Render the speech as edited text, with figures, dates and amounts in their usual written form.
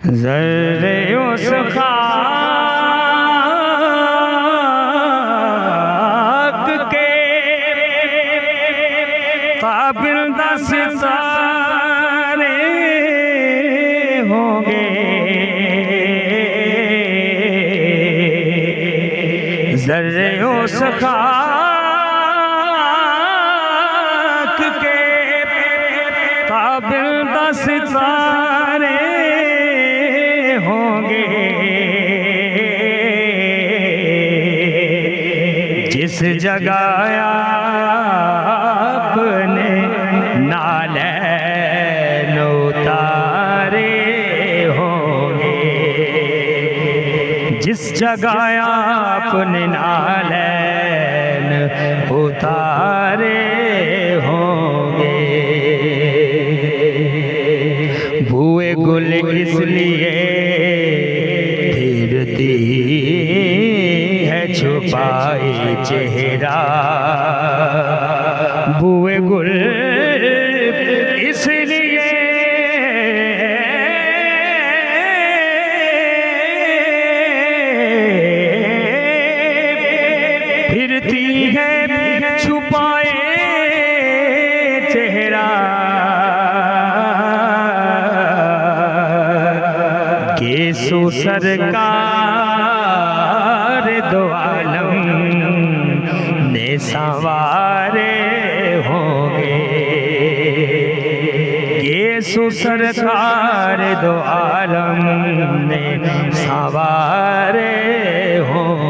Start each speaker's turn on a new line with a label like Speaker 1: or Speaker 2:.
Speaker 1: ज़र्रे उस खाक के काबिल दस सितारे होंगे। ज़र्रे उस खाक के काबिल दस सितारे होंगे। जिस जगह आपने नालैन उतारे होंगे। जिस जगह आपने नालैन उतारे होंगे। भुए गुल इसलिए फिरती है छुपाए चेहरा। भुए गुल इसलिए फिरती है छुपाए चेहरा। केसु सरकार दो आलम ने संवारे होंगे। केसु सरकार दो आलम ने संवारे होंगे।